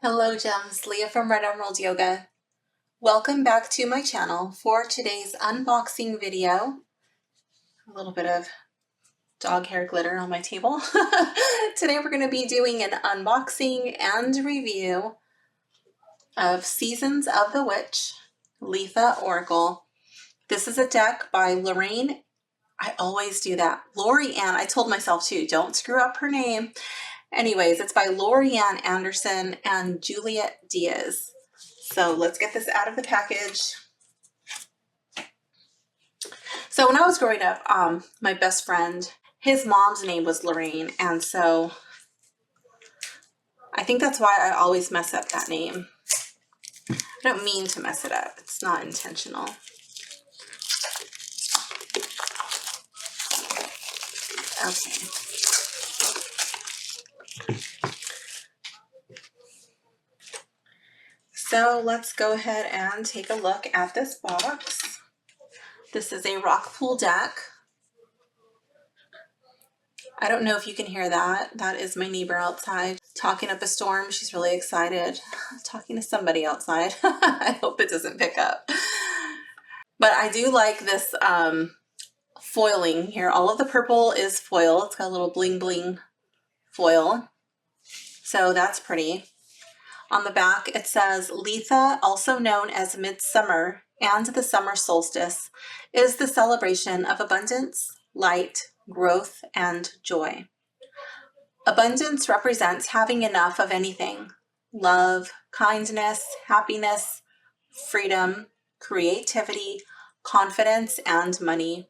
Hello Gems, Leah from Red Emerald Yoga. Welcome back to my channel for today's unboxing video. A little bit of dog hair glitter on my table. Today we're going to be doing an unboxing and review of Seasons of the Witch, Litha Oracle. This is a deck by Lorraine. I always do that. Lori Ann. I told myself too, don't screw up her name. Anyways, it's by Lori Ann Anderson and Juliet Diaz. So let's get this out of the package. So when I was growing up, my best friend, his mom's name was Lorraine, and so I think that's why I always mess up that name. I don't mean to mess it up. It's not intentional. Okay. So let's go ahead and take a look at this box. This is a rock pool deck. I don't know if you can hear that. That is my neighbor outside talking up a storm. She's really excited. Talking to somebody outside. I hope it doesn't pick up. But I do like this foiling here. All of the purple is foil. It's got a little bling bling foil. So that's pretty. On the back, it says, Litha, also known as Midsummer and the Summer Solstice, is the celebration of abundance, light, growth, and joy. Abundance represents having enough of anything: love, kindness, happiness, freedom, creativity, confidence, and money.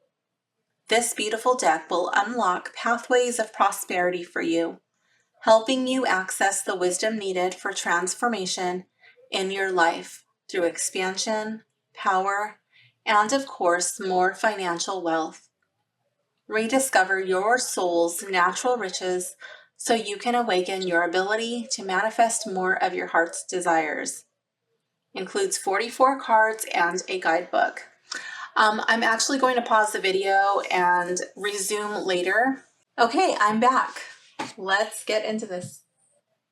This beautiful deck will unlock pathways of prosperity for you, helping you access the wisdom needed for transformation in your life through expansion, power, and of course, more financial wealth. Rediscover your soul's natural riches so you can awaken your ability to manifest more of your heart's desires. Includes 44 cards and a guidebook. I'm actually going to pause the video and resume later. Okay, I'm back. Let's get into this.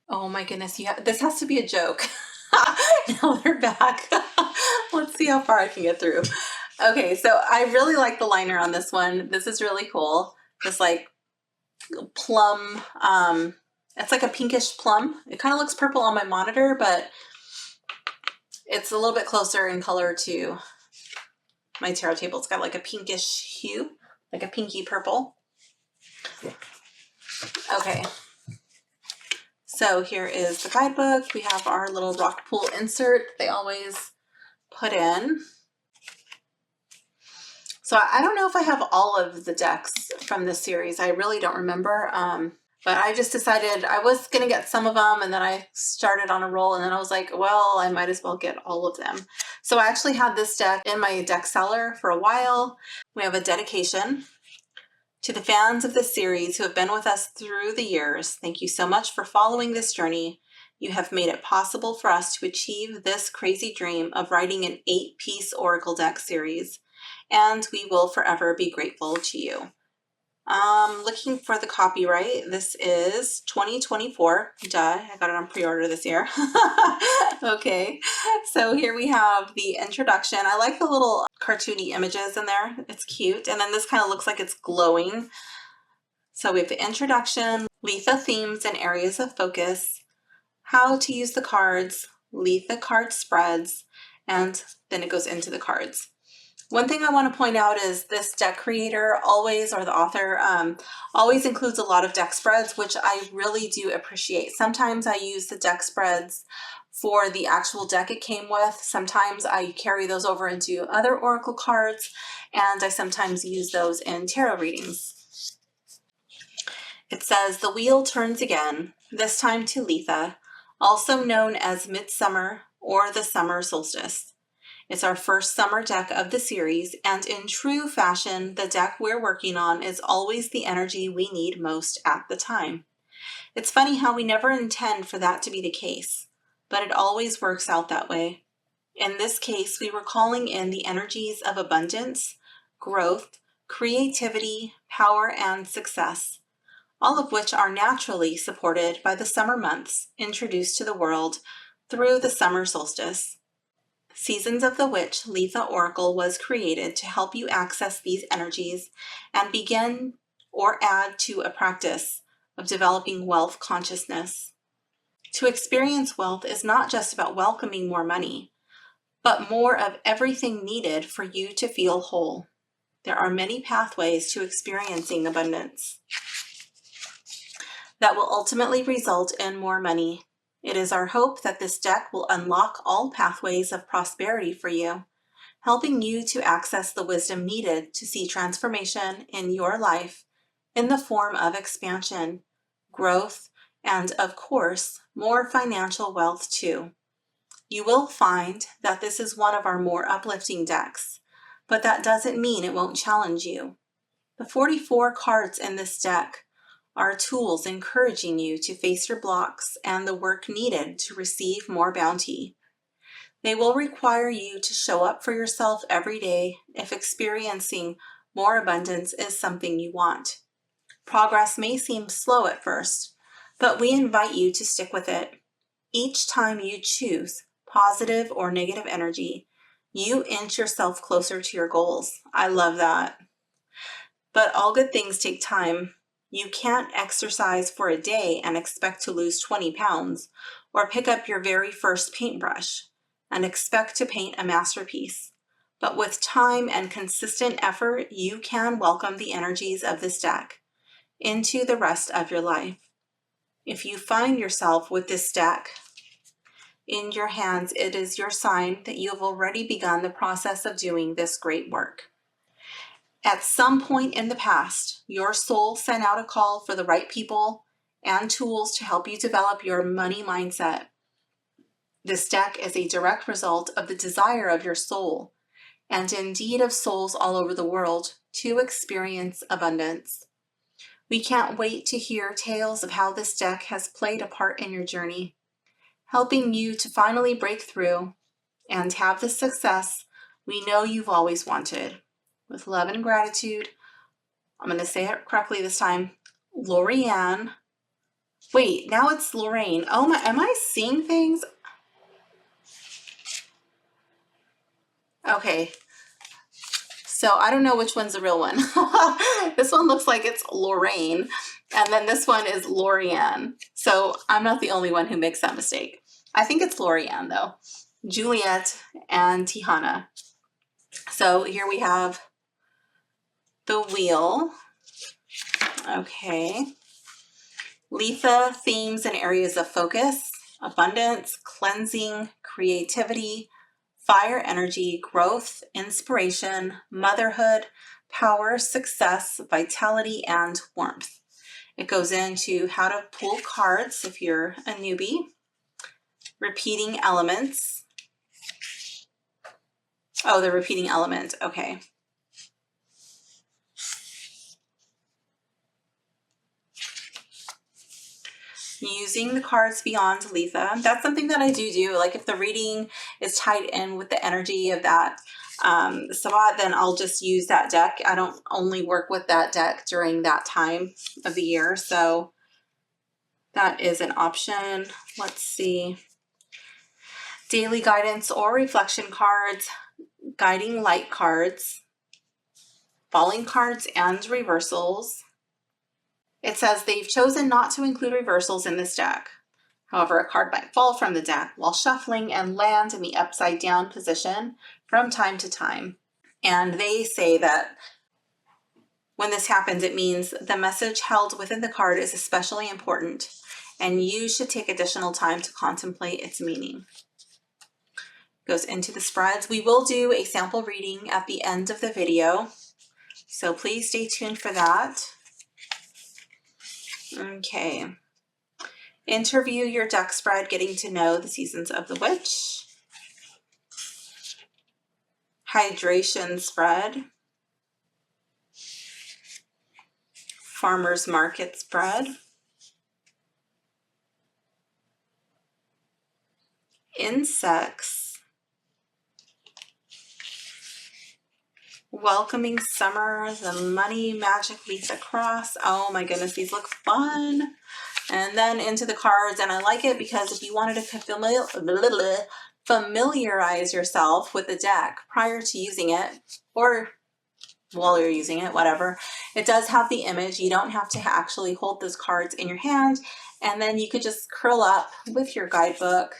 Oh my goodness, this has to be a joke. Now they're back. Let's see how far I can get through. Okay, so I really like the liner on this one. This is really cool. This like plum, it's like a pinkish plum. It kind of looks purple on my monitor, but it's a little bit closer in color to my tarot table. It's got like a pinkish hue, like a pinky purple. Okay, so here is the guidebook. We have our little rock pool insert they always put in. So I don't know if I have all of the decks from this series. I really don't remember, but I just decided I was going to get some of them, and then I started on a roll, and then I was like, well, I might as well get all of them. So I actually had this deck in my deck cellar for a while. We have a dedication to the fans of this series who have been with us through the years. Thank you so much for following this journey. You have made it possible for us to achieve this crazy dream of writing an 8-piece Oracle deck series, and we will forever be grateful to you. Looking for the copyright. This is 2024. Duh, I got it on pre-order this year. Okay, so here we have the introduction. I like the little cartoony images in there. It's cute. And then this kind of looks like it's glowing. So we have the introduction, Litha themes and areas of focus, how to use the cards, Litha card spreads, and then it goes into the cards. One thing I want to point out is this deck creator always, or the author, always includes a lot of deck spreads, which I really do appreciate. Sometimes I use the deck spreads for the actual deck it came with. Sometimes I carry those over into other Oracle cards, and I sometimes use those in tarot readings. It says, the wheel turns again, this time to Litha, also known as Midsummer or the Summer Solstice. It's our first summer deck of the series, and in true fashion, the deck we're working on is always the energy we need most at the time. It's funny how we never intend for that to be the case, but it always works out that way. In this case, we were calling in the energies of abundance, growth, creativity, power, and success. all of which are naturally supported by the summer months introduced to the world through the summer solstice. Seasons of the Witch Litha Oracle was created to help you access these energies and begin or add to a practice of developing wealth consciousness. To experience wealth is not just about welcoming more money, but more of everything needed for you to feel whole. There are many pathways to experiencing abundance that will ultimately result in more money. It is our hope that this deck will unlock all pathways of prosperity for you, helping you to access the wisdom needed to see transformation in your life in the form of expansion, growth, and of course, more financial wealth too. You will find that this is one of our more uplifting decks, but that doesn't mean it won't challenge you. The 44 cards in this deck are tools encouraging you to face your blocks and the work needed to receive more bounty. They will require you to show up for yourself every day if experiencing more abundance is something you want. Progress may seem slow at first, but we invite you to stick with it. Each time you choose positive or negative energy, you inch yourself closer to your goals. I love that. But all good things take time. You can't exercise for a day and expect to lose 20 pounds, or pick up your very first paintbrush and expect to paint a masterpiece. But with time and consistent effort, you can welcome the energies of this deck into the rest of your life. If you find yourself with this deck in your hands, it is your sign that you have already begun the process of doing this great work. At some point in the past, your soul sent out a call for the right people and tools to help you develop your money mindset. This deck is a direct result of the desire of your soul, and indeed of souls all over the world, to experience abundance. We can't wait to hear tales of how this deck has played a part in your journey, helping you to finally break through and have the success we know you've always wanted. With love and gratitude, I'm going to say it correctly this time, Lorianne. Wait, now it's Lorraine. Oh my, am I seeing things? Okay, so I don't know which one's the real one. This one looks like it's Lorraine, and then this one is Lorianne. So I'm not the only one who makes that mistake. I think it's Lorianne though. Juliet and Tihana. So here we have the wheel. Okay. Litha themes and areas of focus: abundance, cleansing, creativity, fire energy, growth, inspiration, motherhood, power, success, vitality, and warmth. It goes into how to pull cards if you're a newbie, repeating elements. Oh, the repeating element, okay. Using the cards beyond Litha. That's something that I do. Like if the reading is tied in with the energy of that Sabbat, then I'll just use that deck. I don't only work with that deck during that time of the year. So that is an option. Let's see. Daily guidance or reflection cards, guiding light cards, falling cards and reversals. It says they've chosen not to include reversals in this deck. However, a card might fall from the deck while shuffling and land in the upside down position from time to time. And they say that when this happens, it means the message held within the card is especially important, and you should take additional time to contemplate its meaning. Goes into the spreads. We will do a sample reading at the end of the video, so please stay tuned for that. Okay. Interview your deck spread, getting to know the seasons of the witch. Hydration spread. Farmer's market spread. Insects. Welcoming Summer, the Money Magic Litha Cross. Oh my goodness, these look fun. And then into the cards, and I like it because if you wanted to familiarize yourself with the deck prior to using it, or while you're using it, whatever, it does have the image. You don't have to actually hold those cards in your hand, and then you could just curl up with your guidebook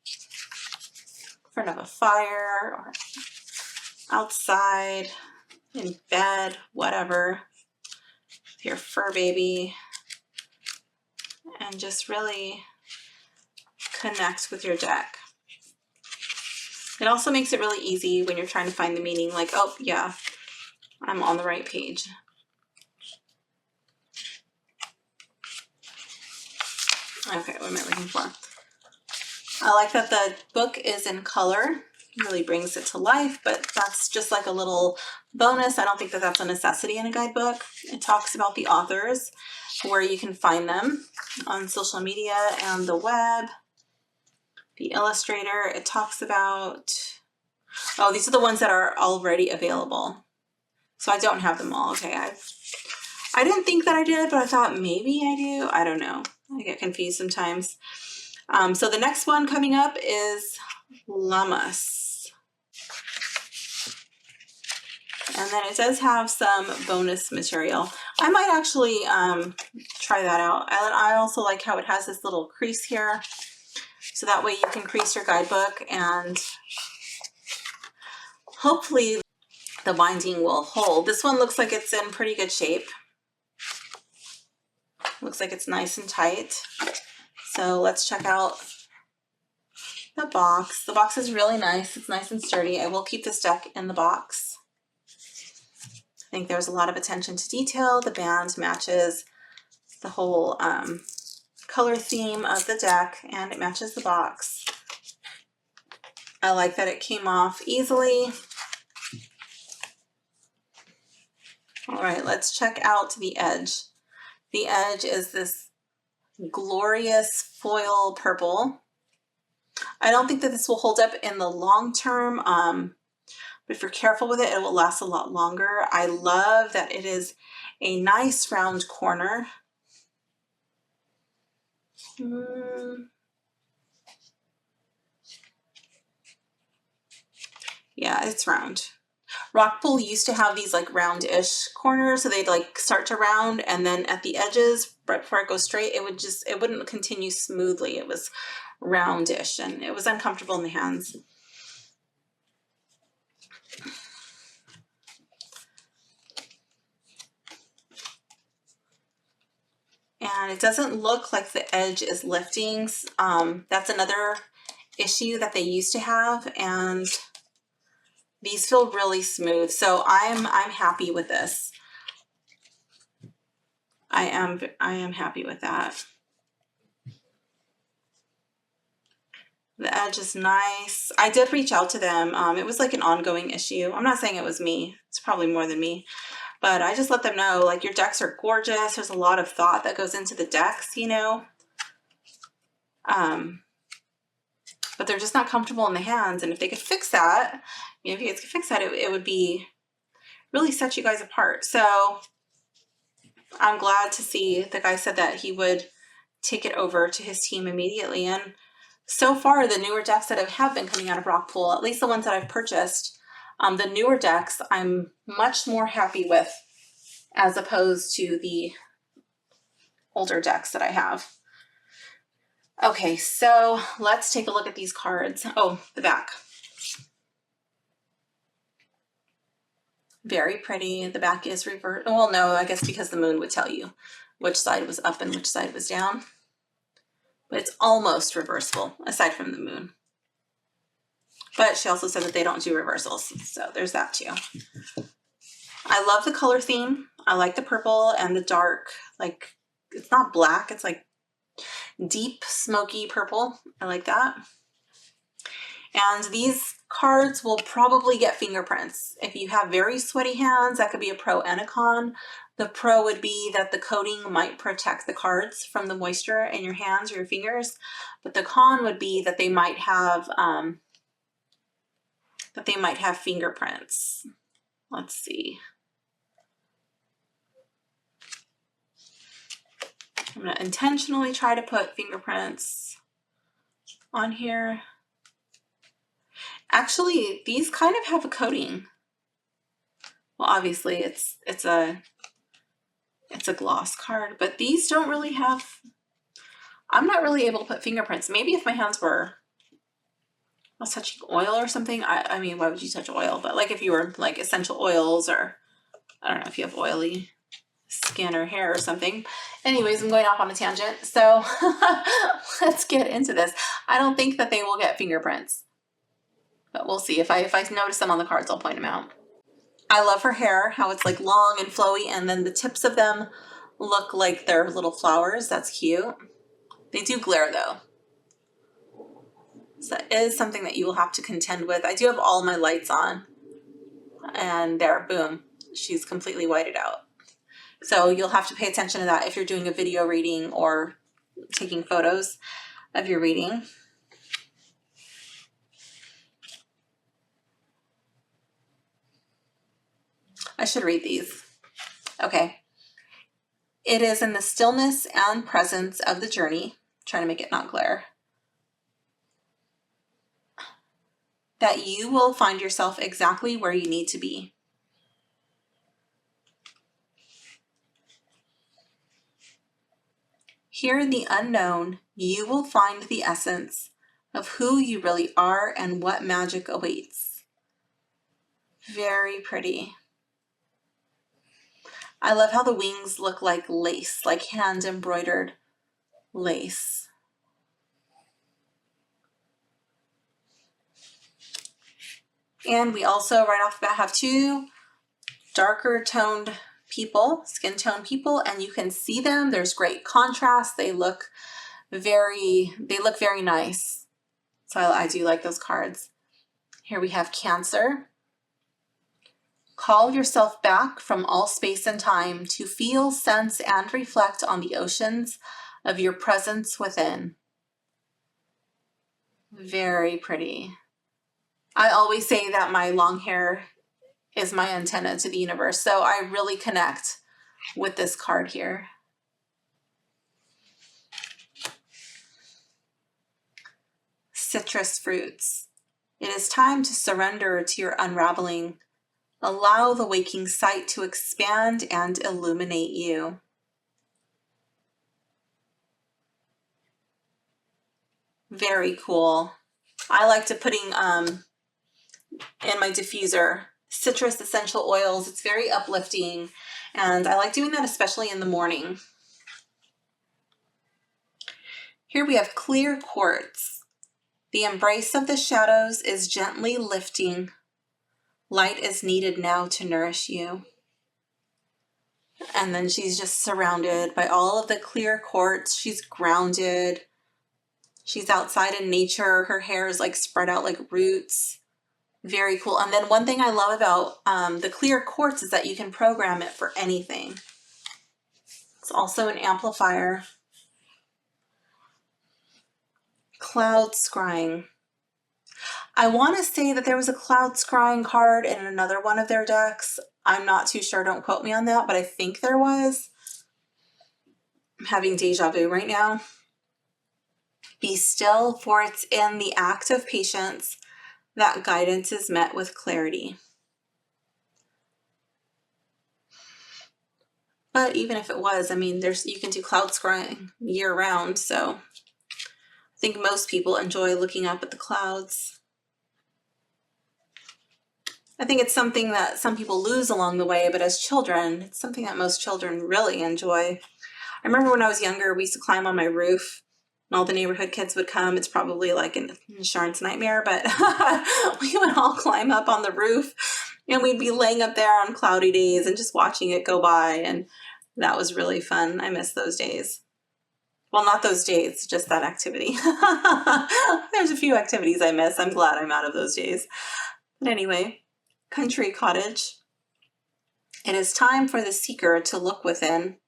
in front of a fire or outside, in bed, whatever, with your fur baby, and just really connect with your deck. It also makes it really easy when you're trying to find the meaning, like, oh yeah, I'm on the right page. Okay, what am I looking for? I like that the book is in color. Really brings it to life, but that's just like a little bonus. I don't think that that's a necessity in a guidebook. It talks about the authors, where you can find them on social media and the web. The illustrator, it talks about, oh, these are the ones that are already available. So I don't have them all. Okay, I didn't think that I did, but I thought maybe I do. I don't know. I get confused sometimes. So the next one coming up is Llamas. And then it does have some bonus material. I might actually try that out. I also like how it has this little crease here. So that way you can crease your guidebook, and hopefully the binding will hold. This one looks like it's in pretty good shape. Looks like it's nice and tight. So let's check out the box. The box is really nice. It's nice and sturdy. I will keep this deck in the box. I think there's a lot of attention to detail. The band matches the whole color theme of the deck, and it matches the box. I like that it came off easily. All right, let's check out the edge. The edge is this glorious foil purple. I don't think that this will hold up in the long term, but if you're careful with it, it will last a lot longer. I love that it is a nice round corner. Yeah, it's round. Rock pool used to have these like round-ish corners, so they'd like start to round, and then at the edges, right before it goes straight, it wouldn't continue smoothly. It was roundish, and it was uncomfortable in the hands. And it doesn't look like the edge is lifting. That's another issue that they used to have, and these feel really smooth. So I'm happy with this. I am happy with that. The edge is nice. I did reach out to them. It was like an ongoing issue. I'm not saying it was me. It's probably more than me. But I just let them know, like, your decks are gorgeous. There's a lot of thought that goes into the decks, you know. But they're just not comfortable in the hands. And if they could fix that, you know, if you guys could fix that, it would be really set you guys apart. So I'm glad to see the guy said that he would take it over to his team immediately. And so far, the newer decks that have been coming out of Rockpool, at least the ones that I've purchased, the newer decks, I'm much more happy with as opposed to the older decks that I have. Okay, so let's take a look at these cards. Oh, the back. Very pretty. The back is reversed. Well, no, I guess because the moon would tell you which side was up and which side was down. But it's almost reversible, aside from the moon. But she also said that they don't do reversals, so there's that too. I love the color theme. I like the purple and the dark, like, it's not black, it's like deep smoky purple. I like that. And these cards will probably get fingerprints. If you have very sweaty hands, that could be a pro and a con. The pro would be that the coating might protect the cards from the moisture in your hands or your fingers, but the con would be that they might have fingerprints. Let's see. I'm going to intentionally try to put fingerprints on here. Actually, these kind of have a coating. Well, obviously it's a gloss card, but these don't really have, I'm not really able to put fingerprints. Maybe if my hands were, I was touching oil or something. I mean, why would you touch oil? But like if you were like essential oils, or I don't know if you have oily skin or hair or something. Anyways, I'm going off on a tangent. So let's get into this. I don't think that they will get fingerprints, but we'll see. If I notice them on the cards, I'll point them out. I love her hair, how it's like long and flowy, and then the tips of them look like they're little flowers. That's cute. They do glare though. So that is something that you will have to contend with. I do have all my lights on, and there, boom, she's completely whited out. So you'll have to pay attention to that if you're doing a video reading or taking photos of your reading. I should read these. Okay. It is in the stillness and presence of the journey, trying to make it not glare, that you will find yourself exactly where you need to be. Here in the unknown, you will find the essence of who you really are and what magic awaits. Very pretty. I love how the wings look like lace, like hand embroidered lace. And we also right off the bat have two darker toned people, skin tone people, and you can see them. There's great contrast. They look very nice. So I do like those cards. Here we have Cancer. Call yourself back from all space and time to feel, sense, and reflect on the oceans of your presence within. Very pretty. I always say that my long hair is my antenna to the universe, so I really connect with this card here. Citrus fruits. It is time to surrender to your unraveling. Allow the waking sight to expand and illuminate you. Very cool. I like to putting in my diffuser citrus essential oils. It's very uplifting, and I like doing that especially in the morning. Here we have clear quartz. The embrace of the shadows is gently lifting. Light is needed now to nourish you. And then she's just surrounded by all of the clear quartz. She's grounded. She's outside in nature. Her hair is like spread out like roots. Very cool. And then one thing I love about the clear quartz is that you can program it for anything. It's also an amplifier. Cloud scrying. I want to say that there was a cloud scrying card in another one of their decks. I'm not too sure. Don't quote me on that, but I think there was. I'm having deja vu right now. Be still, for it's in the act of patience that guidance is met with clarity. But even if it was, I mean, you can do cloud scrying year round, so I think most people enjoy looking up at the clouds. I think it's something that some people lose along the way, but as children, it's something that most children really enjoy. I remember when I was younger, we used to climb on my roof, and all the neighborhood kids would come. It's probably like an insurance nightmare, but we would all climb up on the roof, and we'd be laying up there on cloudy days and just watching it go by, and that was really fun. I miss those days. Well, not those days, just that activity. There's a few activities I miss. I'm glad I'm out of those days. But anyway, country cottage. It is time for the seeker to look within.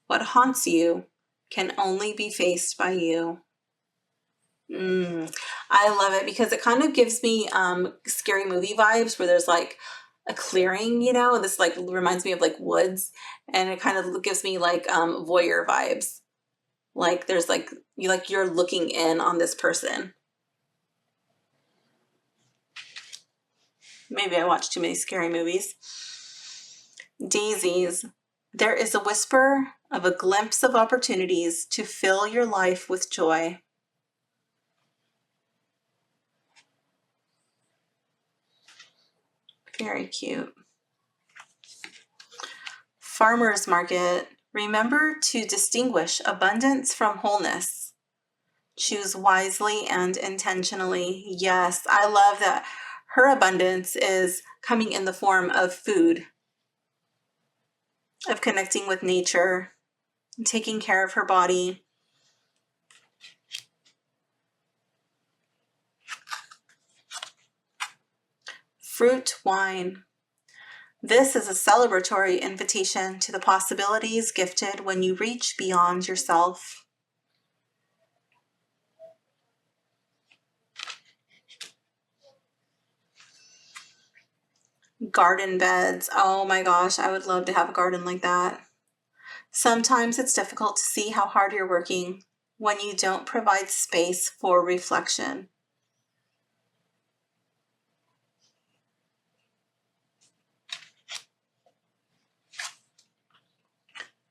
What haunts you can only be faced by you. I love it because it kind of gives me scary movie vibes where there's like a clearing, you know, this like reminds me of like woods, and it kind of gives me like voyeur vibes. Like there's like you're looking in on this person. Maybe I watched too many scary movies. Daisies. There is a whisper of a glimpse of opportunities to fill your life with joy. Very cute. Farmer's market. Remember to distinguish abundance from wholeness. Choose wisely and intentionally. Yes, I love that her abundance is coming in the form of food, of connecting with nature, taking care of her body. Fruit wine. This is a celebratory invitation to the possibilities gifted when you reach beyond yourself. Garden beds. Oh my gosh, I would love to have a garden like that. Sometimes it's difficult to see how hard you're working when you don't provide space for reflection.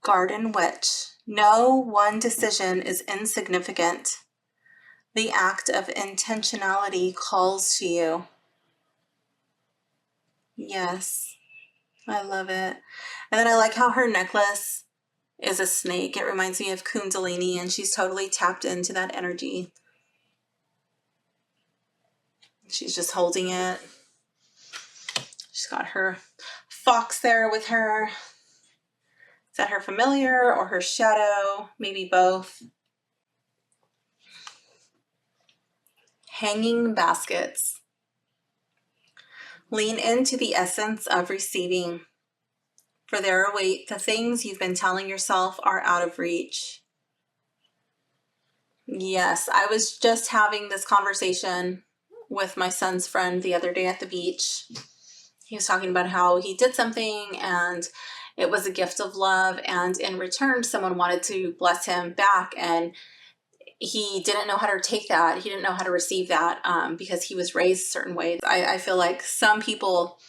Garden witch. No one decision is insignificant. The act of intentionality calls to you. Yes, I love it. And then I like how her necklace is a snake. It reminds me of Kundalini, and she's totally tapped into that energy. She's just holding it. She's got her fox there with her. Is that her familiar or her shadow? Maybe both. Hanging baskets. Lean into the essence of receiving, for there await the things you've been telling yourself are out of reach. Yes, I was just having this conversation with my son's friend the other day at the beach. He was talking about how he did something and it was a gift of love, and in return someone wanted to bless him back, and he didn't know how to take that. He didn't know how to receive that because he was raised a certain way. I feel like some people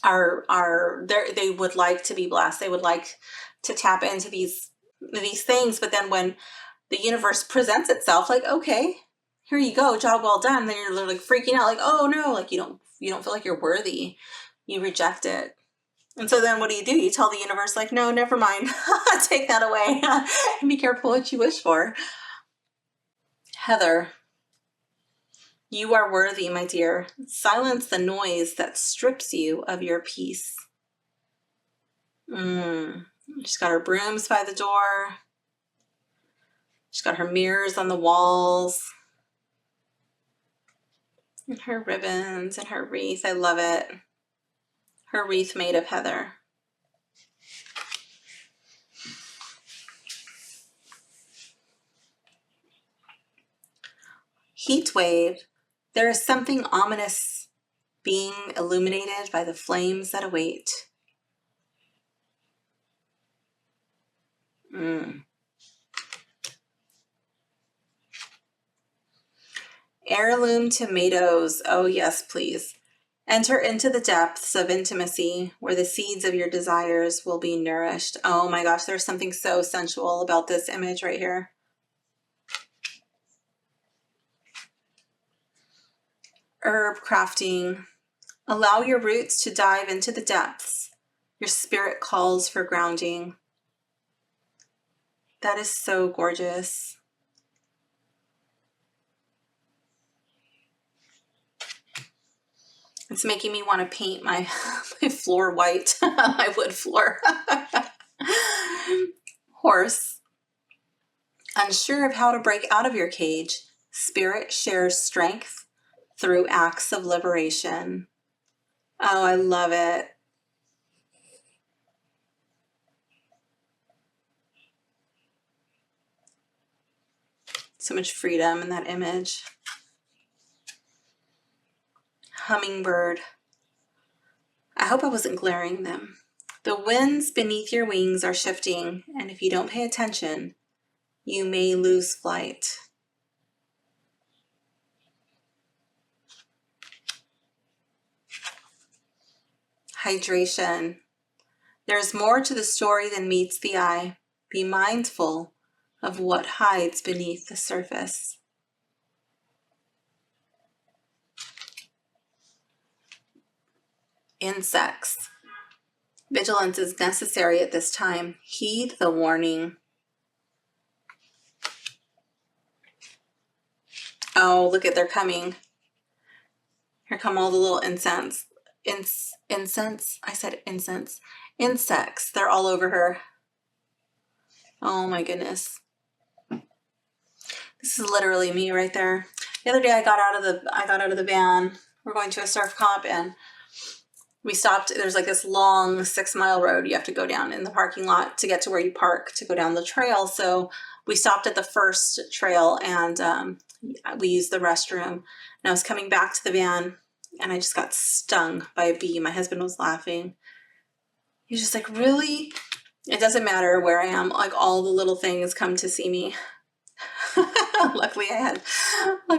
are there, they would like to be blessed. They would like to tap into these things, but then when the universe presents itself, like, okay, here you go, job well done, then you're like freaking out, like, oh no, like you don't feel like you're worthy. You reject it. And so then what do? You tell the universe, like, no, never mind. Take that away. And be careful what you wish for. Heather. You are worthy, my dear. Silence the noise that strips you of your peace. She's got her brooms by the door. She's got her mirrors on the walls. And her ribbons and her wreath. I love it. Her wreath made of heather. Heat wave. There is something ominous being illuminated by the flames that await. Heirloom tomatoes. Oh yes, please. Enter into the depths of intimacy where the seeds of your desires will be nourished. Oh my gosh, there's something so sensual about this image right here. Herb crafting. Allow your roots to dive into the depths. Your spirit calls for grounding. That is so gorgeous. It's making me want to paint my floor white, my wood floor. Horse. Unsure of how to break out of your cage, spirit shares strength through acts of liberation. Oh, I love it. So much freedom in that image. Hummingbird. hope I wasn't glaring them. The winds beneath your wings are shifting, and if you don't pay attention, you may lose flight. Hydration. There's more to the story than meets the eye. Be mindful of what hides beneath the surface. Insects. Vigilance is necessary at this time. Heed the warning. Oh, look at, they're coming. Here come all the little incense. Incense? I said incense. Insects. They're all over her. Oh my goodness. This is literally me right there. The other day I got out of the van. We're going to a surf comp and we stopped. There's like this long 6-mile road you have to go down in the parking lot to get to where you park to go down the trail. So we stopped at the first trail and we used the restroom. And I was coming back to the van and I just got stung by a bee. My husband was laughing. He was just like, really? It doesn't matter where I am. Like all the little things come to see me. Luckily I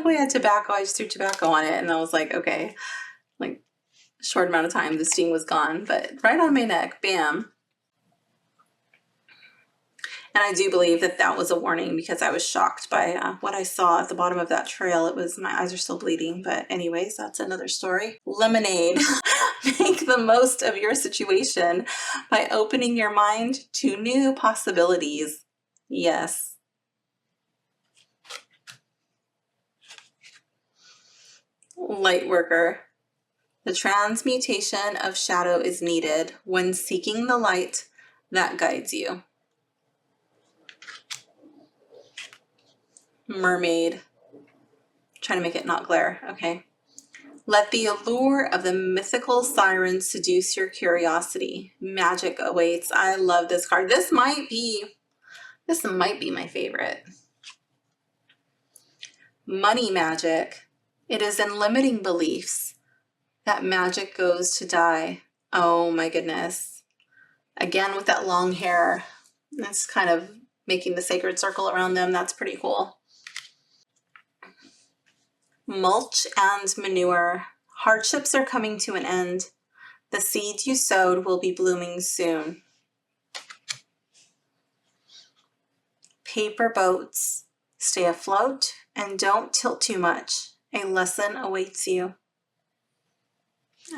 had tobacco. I just threw tobacco on it and I was like, okay, like short amount of time, the sting was gone, but right on my neck, bam. And I do believe that that was a warning because I was shocked by what I saw at the bottom of that trail. It was, my eyes are still bleeding, but anyways, that's another story. Lemonade. Make the most of your situation by opening your mind to new possibilities. Yes. Light worker. The transmutation of shadow is needed when seeking the light that guides you. Mermaid. Trying to make it not glare. Okay. Let the allure of the mythical siren seduce your curiosity. Magic awaits. I love this card. This might be my favorite. Money magic. It is in limiting beliefs that magic goes to die. Oh my goodness. Again with that long hair. That's kind of making the sacred circle around them. That's pretty cool. Mulch and manure. Hardships are coming to an end. The seeds you sowed will be blooming soon. Paper boats. Stay afloat and don't tilt too much. A lesson awaits you.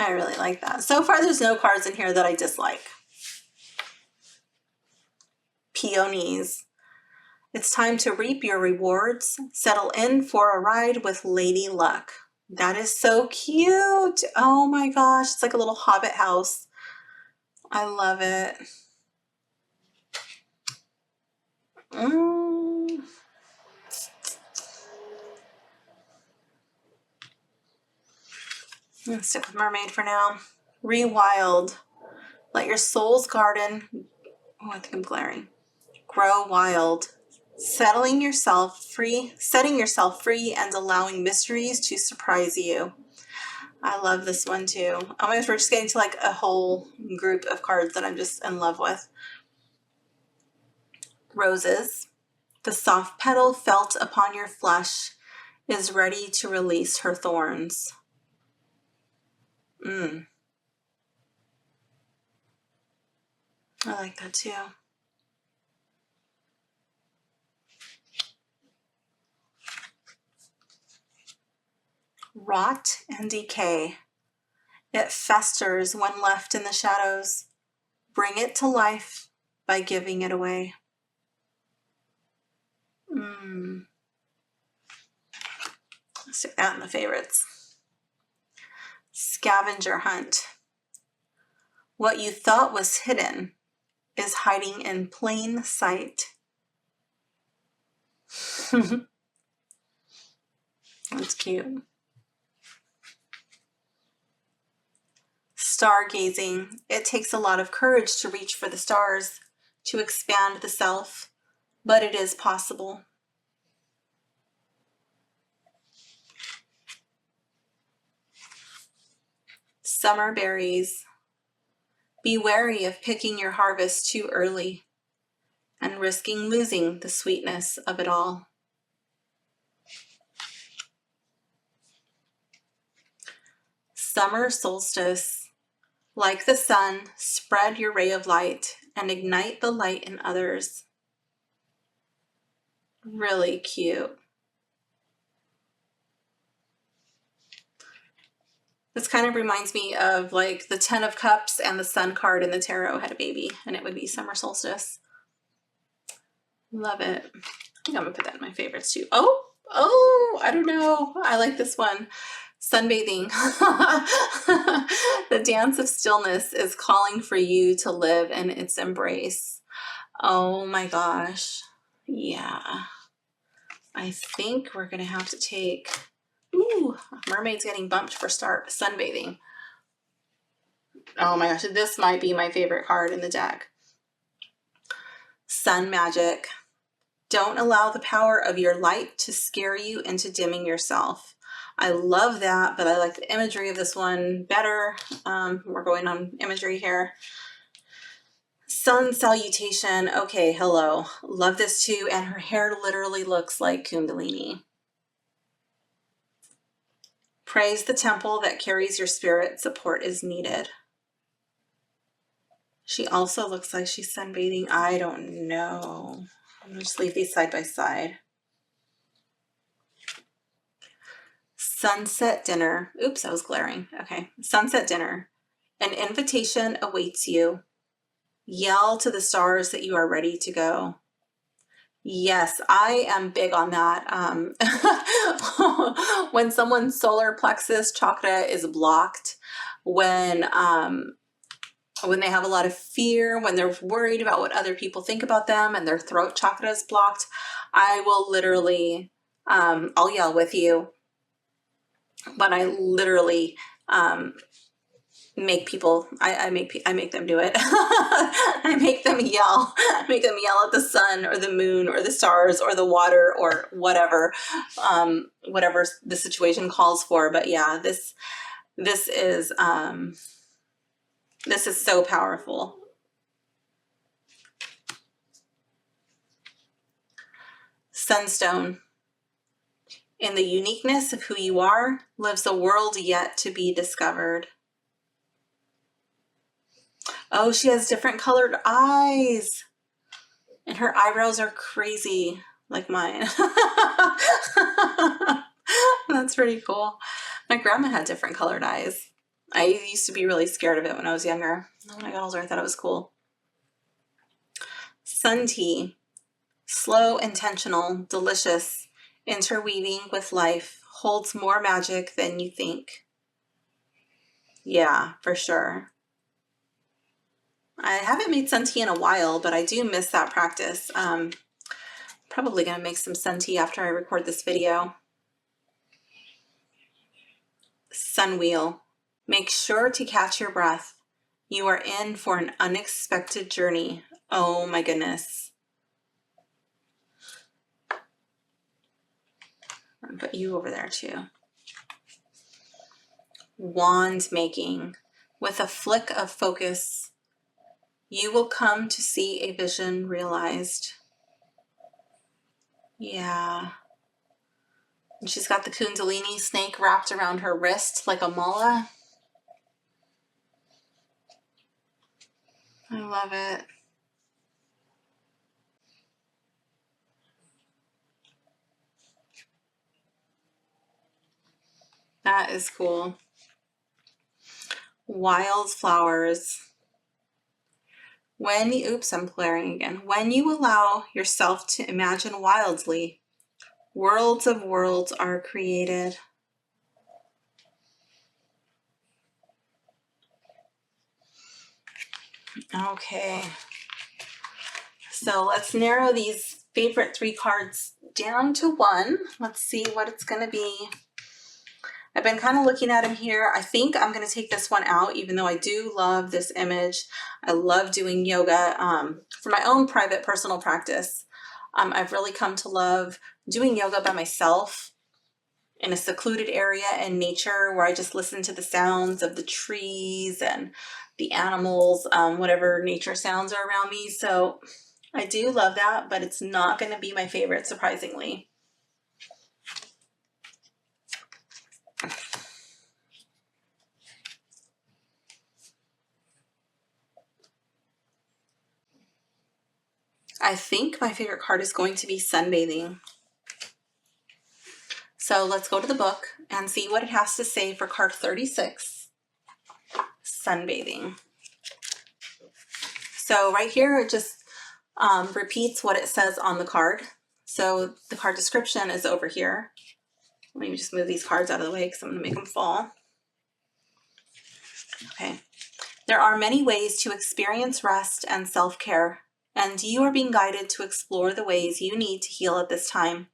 I really like that. So far, there's no cards in here that I dislike. Peonies. It's time to reap your rewards. Settle in for a ride with Lady Luck. That is so cute. Oh my gosh. It's like a little hobbit house. I love it. I'm gonna stick with mermaid for now. Rewild. Let your soul's garden, oh, I think I'm glaring, grow wild. Setting yourself free and allowing mysteries to surprise you. I love this one too. Oh my gosh, we're just getting to like a whole group of cards that I'm just in love with. Roses. The soft petal felt upon your flesh is ready to release her thorns. I like that too. Rot and decay. It festers when left in the shadows. Bring it to life by giving it away. Let's stick that in the favorites. Scavenger hunt. What you thought was hidden is hiding in plain sight. That's cute. Stargazing. It takes a lot of courage to reach for the stars, to expand the self, but it is possible. Summer berries. Be wary of picking your harvest too early and risking losing the sweetness of it all. Summer solstice. Like the sun, spread your ray of light and ignite the light in others. Really cute. This kind of reminds me of like the 10 of Cups and the Sun card in the tarot had a baby, and it would be summer solstice. Love it. I think I'm gonna put that in my favorites too. Oh, I don't know. I like this one. Sunbathing. The dance of stillness is calling for you to live in its embrace. Oh my gosh. Yeah. I think we're gonna have to take, ooh, mermaid's getting bumped for sunbathing. Oh my gosh, this might be my favorite card in the deck. Sun magic. Don't allow the power of your light to scare you into dimming yourself. I love that, but I like the imagery of this one better. We're going on imagery here. Sun salutation. Okay, hello. Love this too. And her hair literally looks like Kundalini. Praise the temple that carries your spirit. Support is needed. She also looks like she's sunbathing. I don't know. I'm gonna just leave these side by side. Sunset dinner. Oops, I was glaring. Okay. Sunset dinner. An invitation awaits you. Yell to the stars that you are ready to go. Yes, I am big on that. When someone's solar plexus chakra is blocked, when they have a lot of fear, when they're worried about what other people think about them and their throat chakra is blocked, I will literally, I'll yell with you, but I literally make people, I make them do it. I make them yell. I make them yell at the sun or the moon or the stars or the water or whatever, whatever the situation calls for. But yeah, this is so powerful. Sunstone. In the uniqueness of who you are lives a world yet to be discovered. Oh, she has different colored eyes. And her eyebrows are crazy, like mine. That's pretty cool. My grandma had different colored eyes. I used to be really scared of it when I was younger. When I got older, I thought it was cool. Sun tea. Slow, intentional, delicious, interweaving with life, holds more magic than you think. Yeah, for sure. I haven't made sun tea in a while, but I do miss that practice. Probably gonna make some sun tea after I record this video. Sun wheel. Make sure to catch your breath. You are in for an unexpected journey. Oh my goodness. I'm gonna put you over there too. Wand making. With a flick of focus, you will come to see a vision realized. Yeah. And she's got the Kundalini snake wrapped around her wrist like a mala. I love it. That is cool. Wildflowers. Oops, I'm glaring again. When you allow yourself to imagine wildly, worlds of worlds are created. Okay. So let's narrow these favorite 3 cards down to 1. Let's see what it's going to be. I've been kind of looking at them here. I think I'm going to take this one out, even though I do love this image. I love doing yoga for my own private personal practice. I've really come to love doing yoga by myself in a secluded area in nature where I just listen to the sounds of the trees and the animals, whatever nature sounds are around me. So I do love that, but it's not going to be my favorite, surprisingly. I think my favorite card is going to be sunbathing. So let's go to the book and see what it has to say for card 36, sunbathing. So right here, it just repeats what it says on the card. So the card description is over here. Let me just move these cards out of the way because I'm going to make them fall. Okay. There are many ways to experience rest and self-care, and you are being guided to explore the ways you need to heal at this time.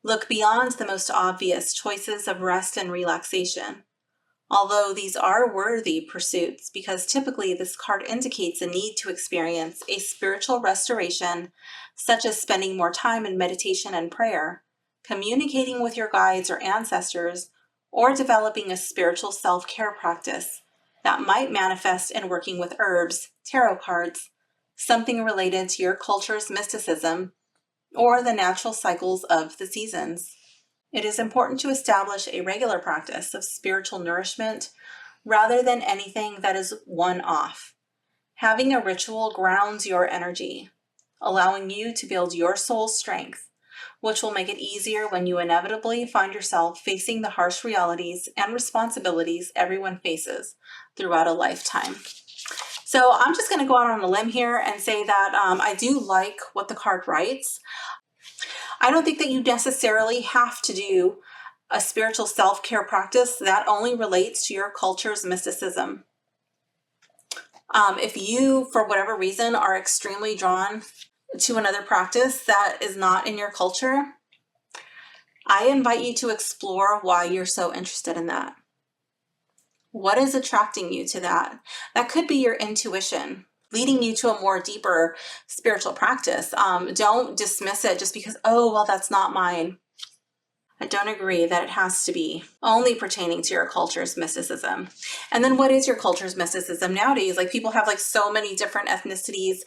Look beyond the most obvious choices of rest and relaxation, although these are worthy pursuits, because typically this card indicates a need to experience a spiritual restoration, such as spending more time in meditation and prayer, communicating with your guides or ancestors, or developing a spiritual self-care practice that might manifest in working with herbs, tarot cards, something related to your culture's mysticism, or the natural cycles of the seasons. It is important to establish a regular practice of spiritual nourishment rather than anything that is one-off. Having a ritual grounds your energy, allowing you to build your soul's strength, which will make it easier when you inevitably find yourself facing the harsh realities and responsibilities everyone faces throughout a lifetime. So I'm just going to go out on a limb here and say that I do like what the card writes. I don't think that you necessarily have to do a spiritual self-care practice that only relates to your culture's mysticism. If you, for whatever reason, are extremely drawn to another practice that is not in your culture, I invite you to explore why you're so interested in that. What is attracting you to that? That could be your intuition, leading you to a more deeper spiritual practice. Don't dismiss it just because, oh, well, that's not mine. I don't agree that it has to be only pertaining to your culture's mysticism. And then what is your culture's mysticism nowadays? Like, people have like so many different ethnicities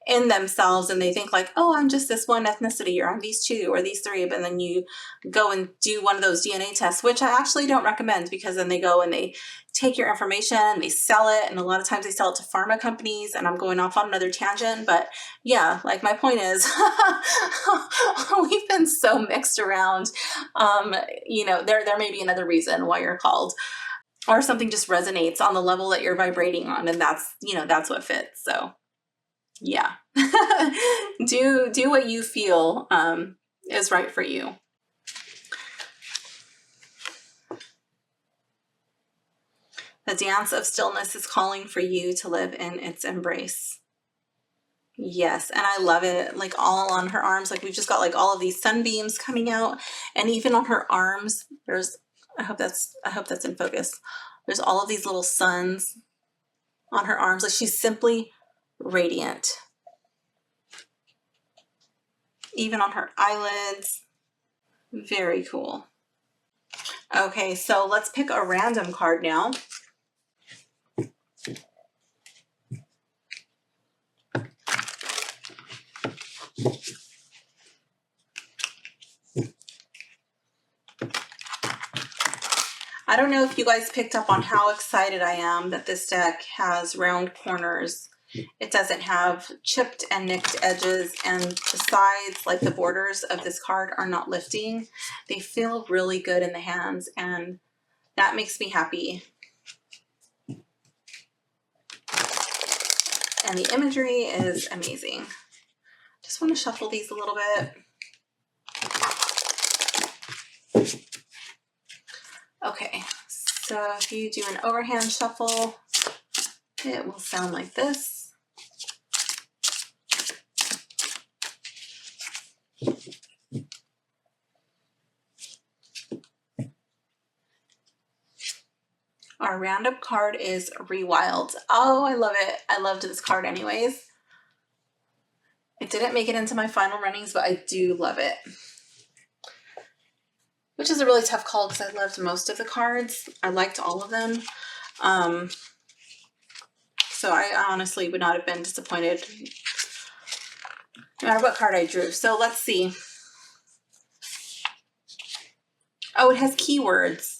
in themselves, and they think like, oh, I'm just this one ethnicity, or I'm these two or these three. But then you go and do one of those DNA tests, which I actually don't recommend, because then they go and they take your information and they sell it. And a lot of times they sell it to pharma companies, and I'm going off on another tangent, but yeah, like my point is, we've been so mixed around. You know, there may be another reason why you're called, or something just resonates on the level that you're vibrating on, and that's, you know, that's what fits. So yeah, do what you feel is right for you. The dance of stillness is calling for you to live in its embrace. Yes, and I love it. Like, all on her arms, like we've just got like all of these sunbeams coming out, and even on her arms, there's, I hope that's in focus. There's all of these little suns on her arms. Like, she's simply radiant. Even on her eyelids. Very cool. Okay, so let's pick a random card now. I don't know if you guys picked up on how excited I am that this deck has round corners. It doesn't have chipped and nicked edges, and the sides, like the borders of this card, are not lifting. They feel really good in the hands, and that makes me happy. And the imagery is amazing. Just want to shuffle these a little bit. Okay, so if you do an overhand shuffle, it will sound like this. Our roundup card is Rewild. Oh, I love it. I loved this card anyways. It didn't make it into my final runnings, but I do love it. which is a really tough call because I loved most of the cards. I liked all of them. So I honestly would not have been disappointed no matter what card I drew. So let's see. Oh, it has keywords.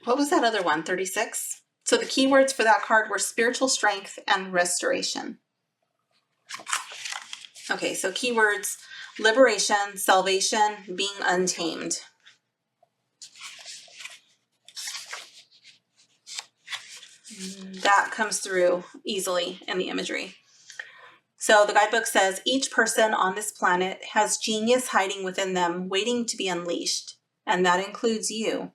What was that other one? 36? So the keywords for that card were spiritual strength and restoration. Okay, so keywords: liberation, salvation, being untamed. That comes through easily in the imagery. So the guidebook says, each person on this planet has genius hiding within them, waiting to be unleashed, and that includes you.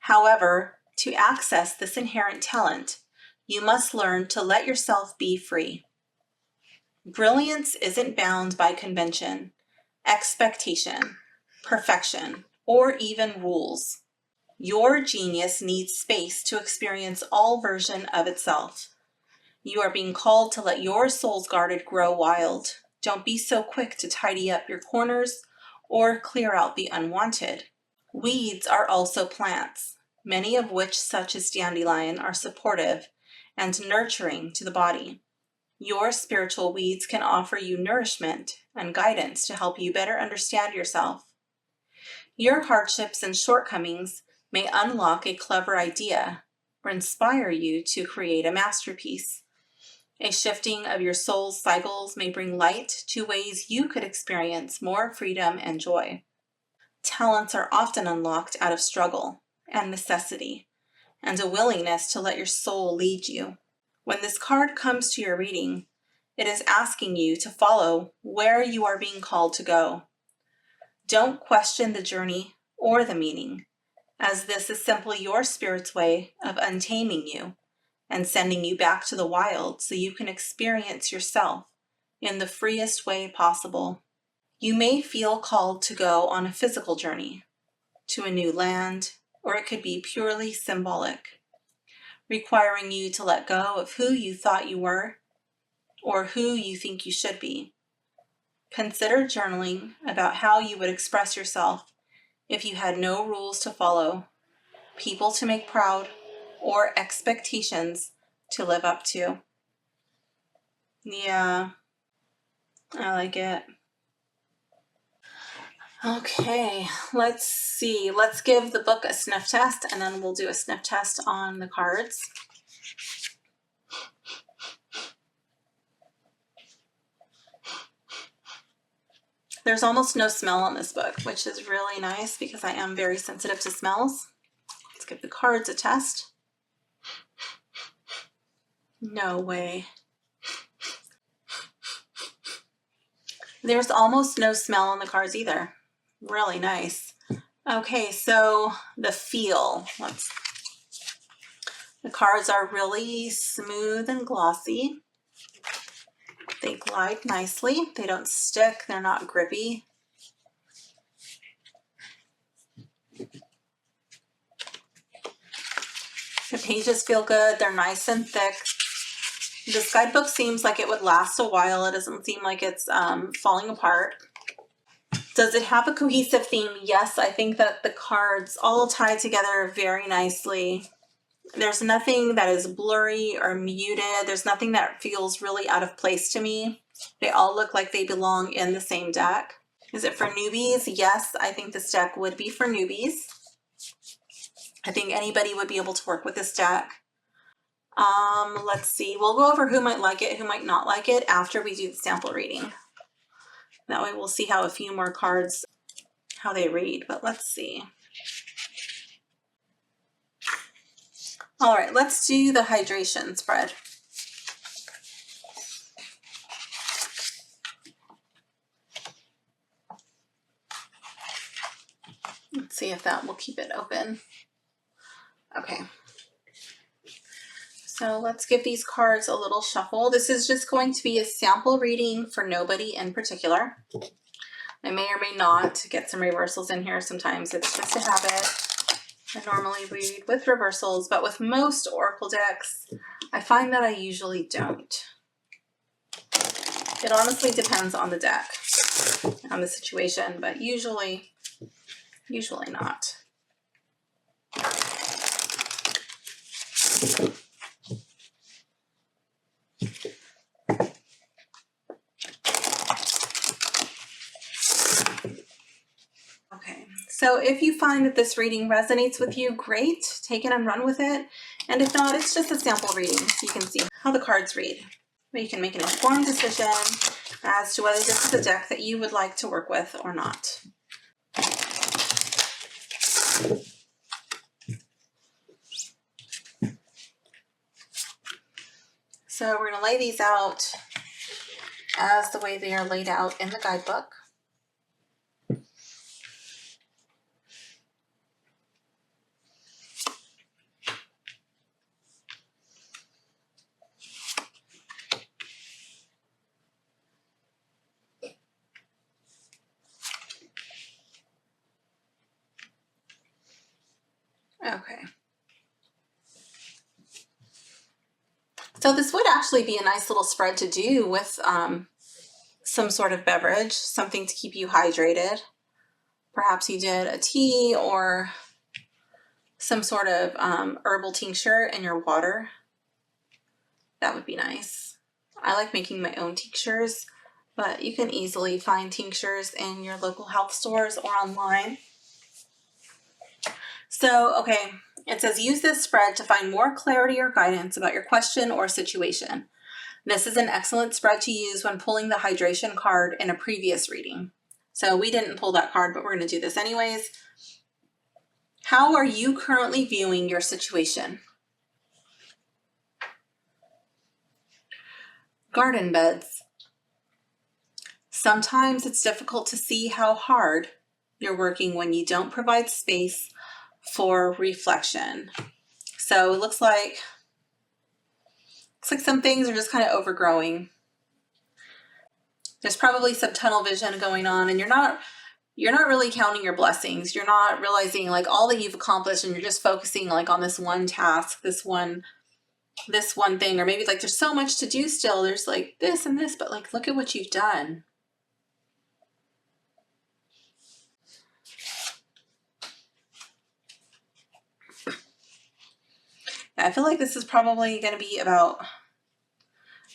However, to access this inherent talent, you must learn to let yourself be free. Brilliance isn't bound by convention, expectation, perfection, or even rules. Your genius needs space to experience all version of itself. You are being called to let your soul's garden grow wild. Don't be so quick to tidy up your corners or clear out the unwanted. Weeds are also plants, many of which, such as dandelion, are supportive and nurturing to the body. Your spiritual weeds can offer you nourishment and guidance to help you better understand yourself. Your hardships and shortcomings may unlock a clever idea or inspire you to create a masterpiece. A shifting of your soul's cycles may bring light to ways you could experience more freedom and joy. Talents are often unlocked out of struggle and necessity, and a willingness to let your soul lead you. When this card comes to your reading, it is asking you to follow where you are being called to go. Don't question the journey or the meaning, as this is simply your spirit's way of untaming you and sending you back to the wild so you can experience yourself in the freest way possible. You may feel called to go on a physical journey, to a new land, or it could be purely symbolic, requiring you to let go of who you thought you were or who you think you should be. Consider journaling about how you would express yourself if you had no rules to follow, people to make proud, or expectations to live up to. Yeah, I like it. Okay, let's see. Let's give the book a sniff test, and then we'll do a sniff test on the cards. There's almost no smell on this book, which is really nice because I am very sensitive to smells. Let's give the cards a test. No way. There's almost no smell on the cards either. Really nice. Okay, so the feel. The cards are really smooth and glossy. They glide nicely. They don't stick. They're not grippy. The pages feel good. They're nice and thick. This guidebook seems like it would last a while. It doesn't seem like it's falling apart. Does it have a cohesive theme? Yes, I think that the cards all tie together very nicely. There's nothing that is blurry or muted. There's nothing that feels really out of place to me. They all look like they belong in the same deck. Is it for newbies? Yes, I think this deck would be for newbies. I think anybody would be able to work with this deck. Let's see. We'll go over who might like it, who might not like it after we do the sample reading. That way we'll see how a few more cards, how they read, but let's see. All right, let's do the hydration spread. Let's see if that will keep it open. Okay. So let's give these cards a little shuffle. This is just going to be a sample reading for nobody in particular. I may or may not get some reversals in here. Sometimes it's just a habit. I normally read with reversals, but with most Oracle decks, I find that I usually don't. It honestly depends on the deck, on the situation, but usually Usually not. Okay, so if you find that this reading resonates with you, great, take it and run with it. And if not, it's just a sample reading so you can see how the cards read. But you can make an informed decision as to whether this is a deck that you would like to work with or not. So we're going to lay these out as the way they are laid out in the guidebook. Okay. So this would actually be a nice little spread to do with some sort of beverage, something to keep you hydrated. Perhaps you did a tea or some sort of herbal tincture in your water. That would be nice. I like making my own tinctures, but you can easily find tinctures in your local health stores or online. So, okay, it says use this spread to find more clarity or guidance about your question or situation. This is an excellent spread to use when pulling the hydration card in a previous reading. So we didn't pull that card, but we're going to do this anyways. How are you currently viewing your situation? Garden beds. Sometimes it's difficult to see how hard you're working when you don't provide space for reflection. So it looks like some things are just kind of overgrowing. There's probably some tunnel vision going on, and you're not really counting your blessings. You're not realizing like all that you've accomplished, and you're just focusing like on this one task, this one thing, or maybe like there's so much to do still. There's like this and this, but like look at what you've done. I feel like this is probably going to be about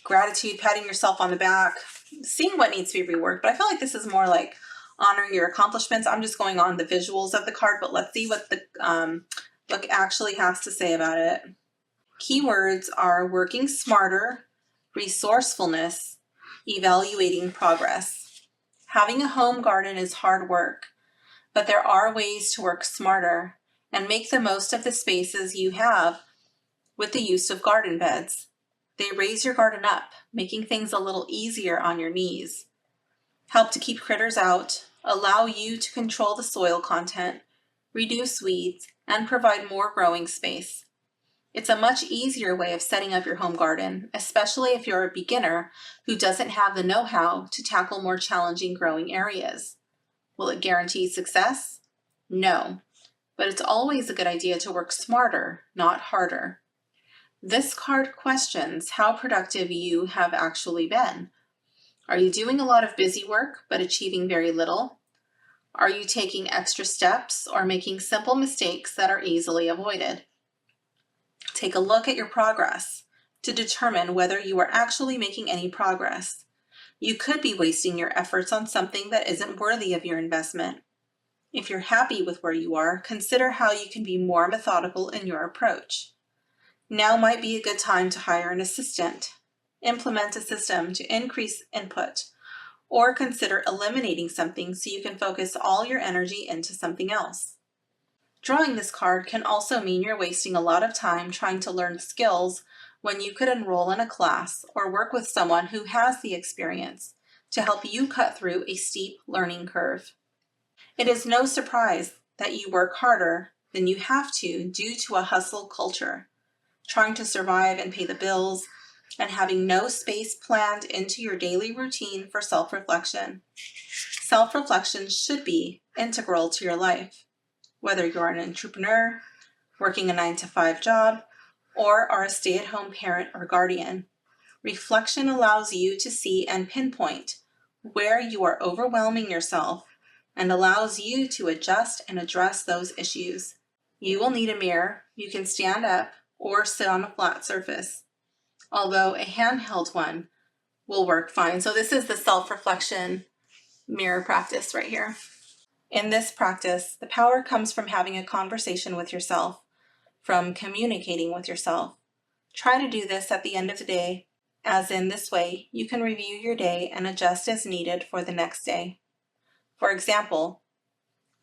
gratitude, patting yourself on the back, seeing what needs to be reworked. But I feel like this is more like honoring your accomplishments. I'm just going on the visuals of the card, but let's see what the book actually has to say about it. Keywords are working smarter, resourcefulness, evaluating progress. Having a home garden is hard work, but there are ways to work smarter and make the most of the spaces you have with the use of garden beds. They raise your garden up, making things a little easier on your knees. Help to keep critters out, allow you to control the soil content, reduce weeds, and provide more growing space. It's a much easier way of setting up your home garden, especially if you're a beginner who doesn't have the know-how to tackle more challenging growing areas. Will it guarantee success? No, but it's always a good idea to work smarter, not harder. This card questions how productive you have actually been. Are you doing a lot of busy work but achieving very little? Are you taking extra steps or making simple mistakes that are easily avoided? Take a look at your progress to determine whether you are actually making any progress. You could be wasting your efforts on something that isn't worthy of your investment. If you're happy with where you are, consider how you can be more methodical in your approach. Now might be a good time to hire an assistant, implement a system to increase input, or consider eliminating something so you can focus all your energy into something else. Drawing this card can also mean you're wasting a lot of time trying to learn skills when you could enroll in a class or work with someone who has the experience to help you cut through a steep learning curve. It is no surprise that you work harder than you have to due to a hustle culture, trying to survive and pay the bills, and having no space planned into your daily routine for self-reflection. Self-reflection should be integral to your life, whether you're an entrepreneur, working a 9-to-5 job, or are a stay-at-home parent or guardian. Reflection allows you to see and pinpoint where you are overwhelming yourself and allows you to adjust and address those issues. You will need a mirror. You can stand up or sit on a flat surface, although a handheld one will work fine. So this is the self-reflection mirror practice right here. In this practice, the power comes from having a conversation with yourself, from communicating with yourself. Try to do this at the end of the day, as in this way, you can review your day and adjust as needed for the next day. For example,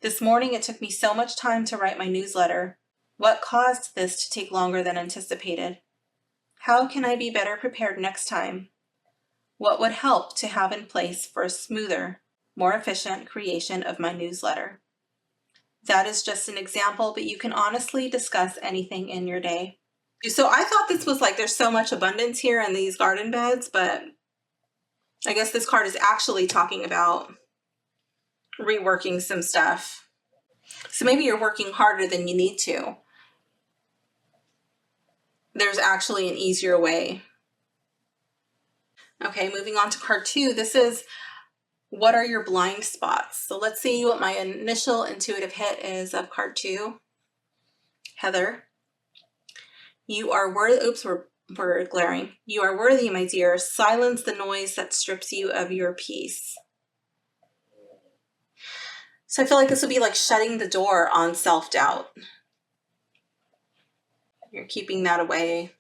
this morning it took me so much time to write my newsletter. What caused this to take longer than anticipated? How can I be better prepared next time? What would help to have in place for a smoother, more efficient creation of my newsletter? That is just an example, but you can honestly discuss anything in your day. So I thought this was like, there's so much abundance here in these garden beds, but I guess this card is actually talking about reworking some stuff. So maybe you're working harder than you need to. There's actually an easier way. Okay, moving on to card 2. This is, what are your blind spots? So let's see what my initial intuitive hit is of card 2. Heather, you are worthy. Oops, we're glaring. You are worthy, my dear. Silence the noise that strips you of your peace. So I feel like this would be like shutting the door on self-doubt. You're keeping that away.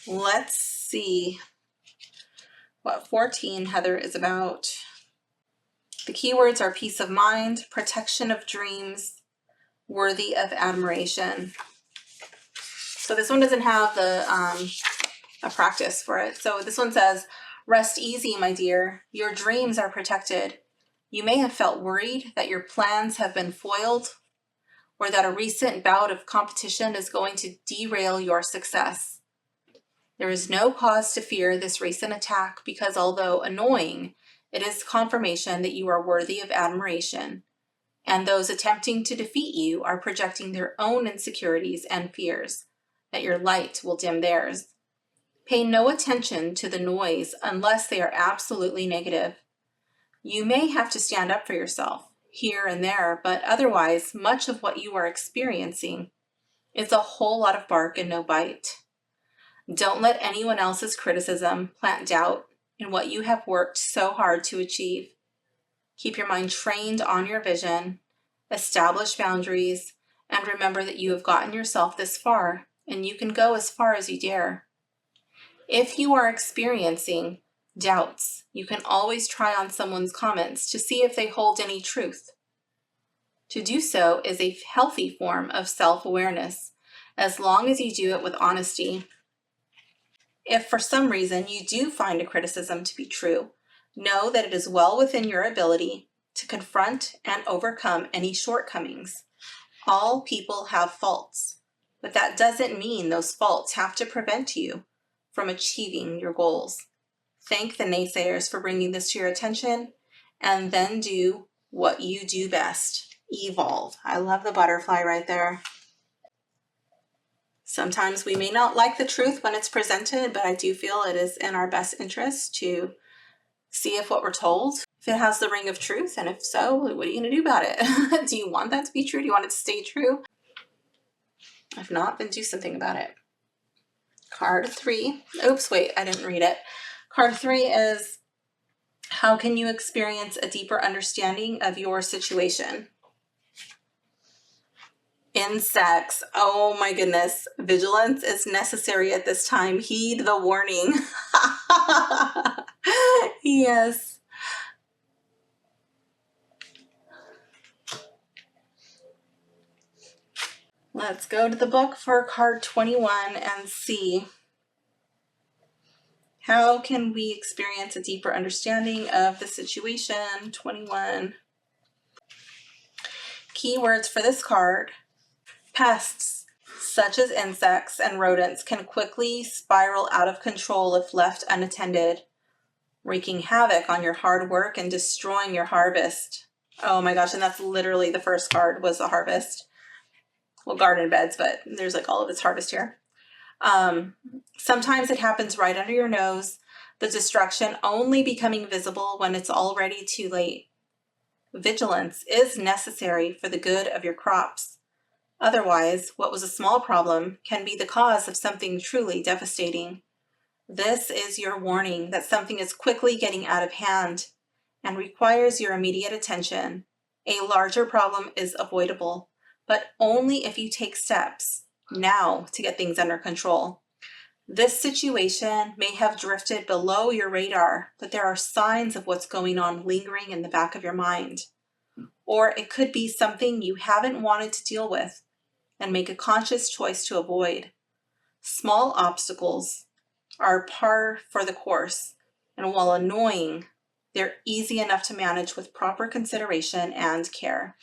Let's see what 14, Heather, is about. The keywords are peace of mind, protection of dreams, worthy of admiration. So this one doesn't have the a practice for it. So this one says, rest easy, my dear. Your dreams are protected. You may have felt worried that your plans have been foiled, or that a recent bout of competition is going to derail your success. There is no cause to fear this recent attack because, although annoying, it is confirmation that you are worthy of admiration, and those attempting to defeat you are projecting their own insecurities and fears that your light will dim theirs. Pay no attention to the noise unless they are absolutely negative. You may have to stand up for yourself here and there, but otherwise, much of what you are experiencing is a whole lot of bark and no bite. Don't let anyone else's criticism plant doubt in what you have worked so hard to achieve. Keep your mind trained on your vision, establish boundaries, and remember that you have gotten yourself this far, and you can go as far as you dare. If you are experiencing doubts, you can always try on someone's comments to see if they hold any truth. To do so is a healthy form of self-awareness, as long as you do it with honesty. If for some reason you do find a criticism to be true, know that it is well within your ability to confront and overcome any shortcomings. All people have faults, but that doesn't mean those faults have to prevent you from achieving your goals. Thank the naysayers for bringing this to your attention, and then do what you do best. Evolve. I love the butterfly right there. Sometimes we may not like the truth when it's presented, but I do feel it is in our best interest to see if what we're told, if it has the ring of truth, and if so, what are you going to do about it? Do you want that to be true? Do you want it to stay true? If not, then do something about it. Card 3. Oops, wait, I didn't read it. Card 3 is, how can you experience a deeper understanding of your situation? Insects. Oh my goodness. Vigilance is necessary at this time. Heed the warning. Yes. Let's go to the book for card 21 and see, how can we experience a deeper understanding of the situation? 21. Keywords for this card. Pests, such as insects and rodents, can quickly spiral out of control if left unattended, wreaking havoc on your hard work and destroying your harvest. Oh my gosh, and that's literally the first card was the harvest. Well, garden beds, but there's like all of its harvest here. Sometimes it happens right under your nose, the destruction only becoming visible when it's already too late. Vigilance is necessary for the good of your crops. Otherwise, what was a small problem can be the cause of something truly devastating. This is your warning that something is quickly getting out of hand and requires your immediate attention. A larger problem is avoidable, but only if you take steps now to get things under control. This situation may have drifted below your radar, but there are signs of what's going on lingering in the back of your mind. Or it could be something you haven't wanted to deal with and make a conscious choice to avoid. Small obstacles are par for the course, and while annoying, they're easy enough to manage with proper consideration and care.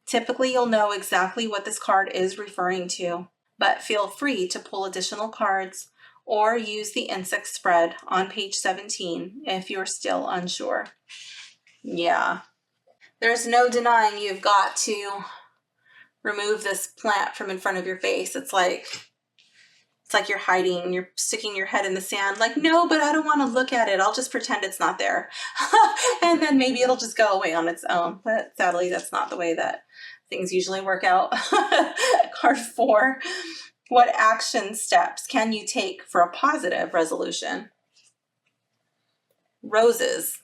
Typically, you'll know exactly what this card is referring to, but feel free to pull additional cards or use the insect spread on page 17 if you're still unsure. Yeah, there's no denying you've got to remove this plant from in front of your face. It's like you're hiding, you're sticking your head in the sand, like, no, but I don't want to look at it. I'll just pretend it's not there. And then maybe it'll just go away on its own. But sadly, that's not the way that things usually work out. Card 4. What action steps can you take for a positive resolution? Roses.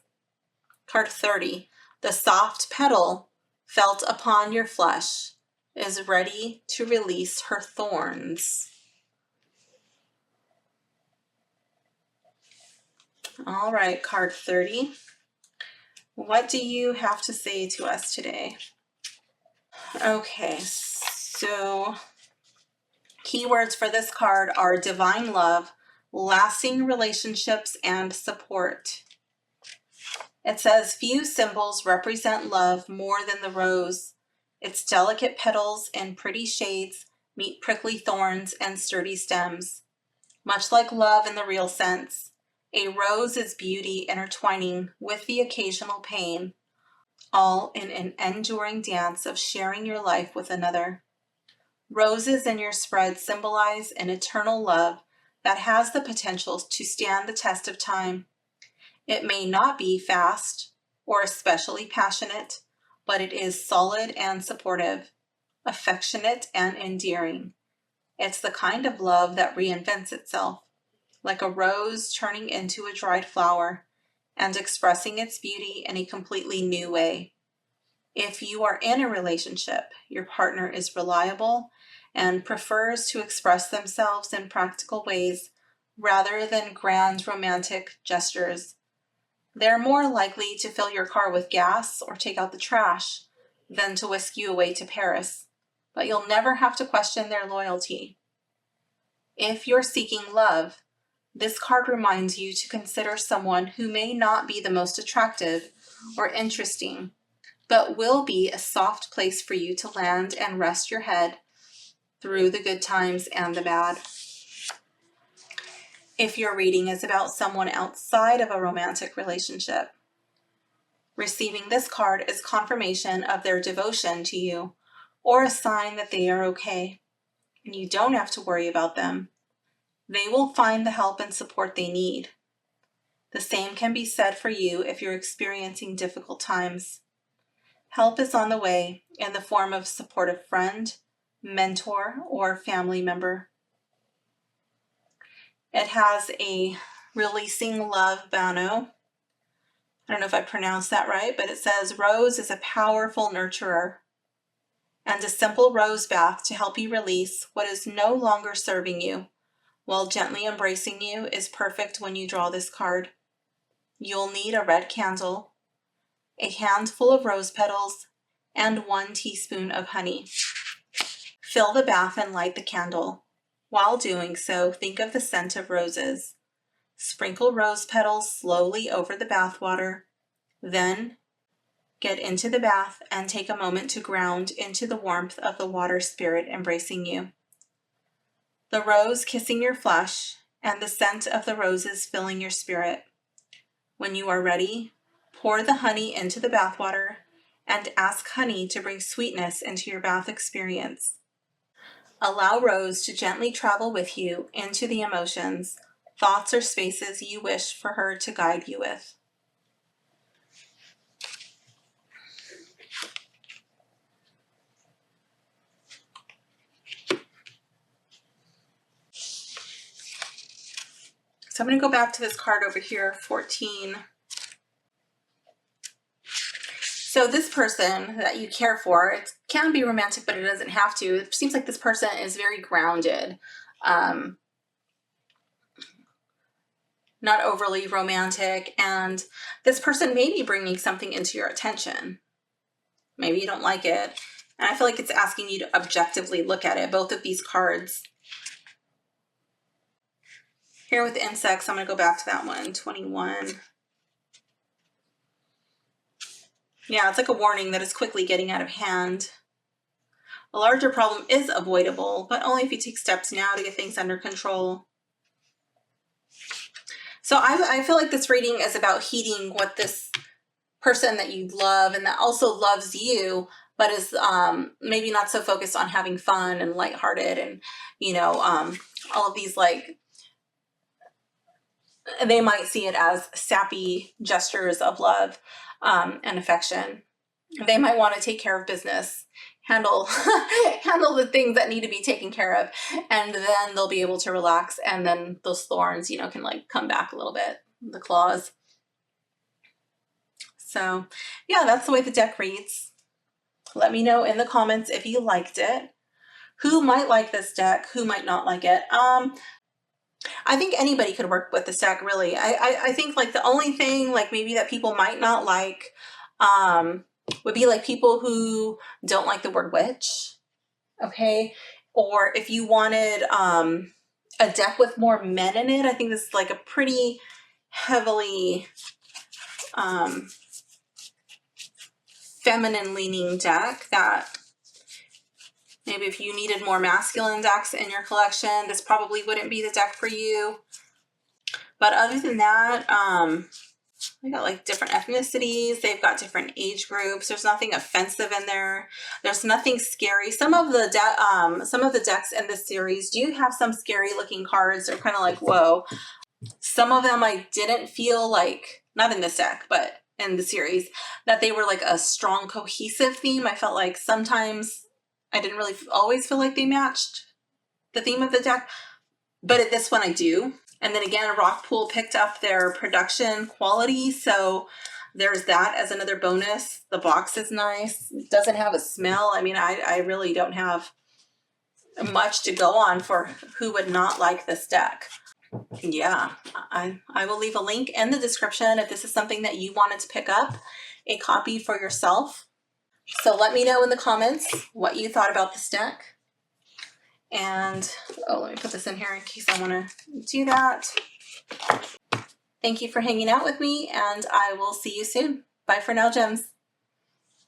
Card 30. The soft petal felt upon your flesh is ready to release her thorns. All right, card 30. What do you have to say to us today? Okay, so keywords for this card are divine love, lasting relationships, and support. It says, few symbols represent love more than the rose. Its delicate petals and pretty shades meet prickly thorns and sturdy stems. Much like love in the real sense, a rose is beauty intertwining with the occasional pain, all in an enduring dance of sharing your life with another. Roses in your spread symbolize an eternal love that has the potential to stand the test of time. It may not be fast or especially passionate, but it is solid and supportive, affectionate and endearing. It's the kind of love that reinvents itself, like a rose turning into a dried flower and expressing its beauty in a completely new way. If you are in a relationship, your partner is reliable and prefers to express themselves in practical ways rather than grand romantic gestures. They're more likely to fill your car with gas or take out the trash than to whisk you away to Paris, but you'll never have to question their loyalty. If you're seeking love, this card reminds you to consider someone who may not be the most attractive or interesting, but will be a soft place for you to land and rest your head through the good times and the bad. If your reading is about someone outside of a romantic relationship, receiving this card is confirmation of their devotion to you or a sign that they are okay and you don't have to worry about them. They will find the help and support they need. The same can be said for you if you're experiencing difficult times. Help is on the way in the form of a supportive friend, mentor, or family member. It has a releasing love bano. I don't know if I pronounced that right, but it says rose is a powerful nurturer, and a simple rose bath to help you release what is no longer serving you while gently embracing you is perfect when you draw this card. You'll need a red candle, a handful of rose petals, and 1 teaspoon of honey. Fill the bath and light the candle. While doing so, think of the scent of roses. Sprinkle rose petals slowly over the bath water. Then, get into the bath and take a moment to ground into the warmth of the water spirit embracing you. The rose kissing your flesh, and the scent of the roses filling your spirit. When you are ready, pour the honey into the bathwater and ask honey to bring sweetness into your bath experience. Allow Rose to gently travel with you into the emotions, thoughts, or spaces you wish for her to guide you with. So I'm going to go back to this card over here, 14. So this person that you care for, it can be romantic, but it doesn't have to. It seems like this person is very grounded, not overly romantic, and this person may be bringing something into your attention. Maybe you don't like it, and I feel like it's asking you to objectively look at it, both of these cards. Here with insects, I'm going to go back to that one, 21. Yeah, it's like a warning that is quickly getting out of hand. A larger problem is avoidable, but only if you take steps now to get things under control. So I feel like this reading is about heeding what this person that you love and that also loves you, but is maybe not so focused on having fun and lighthearted and, you know, all of these, like, they might see it as sappy gestures of love and affection. They might want to take care of business, handle the things that need to be taken care of, and then they'll be able to relax, and then those thorns, you know, can like come back a little bit, the claws. So yeah, that's the way the deck reads. Let me know in the comments if you liked it. Who might like this deck? Who might not like it? I think anybody could work with this deck, really. I think like the only thing like maybe that people might not like would be like people who don't like the word witch, okay? Or if you wanted a deck with more men in it, I think this is like a pretty heavily feminine leaning deck that maybe if you needed more masculine decks in your collection, this probably wouldn't be the deck for you. But other than that, they got like different ethnicities. They've got different age groups. There's nothing offensive in there. There's nothing scary. Some of the decks in this series do have some scary looking cards. They're kind of like, whoa. Some of them I didn't feel like, not in this deck, but in the series, that they were like a strong cohesive theme. I felt like sometimes I didn't really always feel like they matched the theme of the deck, but at this one I do. And then again, Rockpool picked up their production quality, so there's that as another bonus. The box is nice. It doesn't have a smell. I mean, I really don't have much to go on for who would not like this deck. Yeah, I will leave a link in the description if this is something that you wanted to pick up a copy for yourself. So let me know in the comments what you thought about this deck. And, oh, let me put this in here in case I want to do that. Thank you for hanging out with me, and I will see you soon. Bye for now, gems.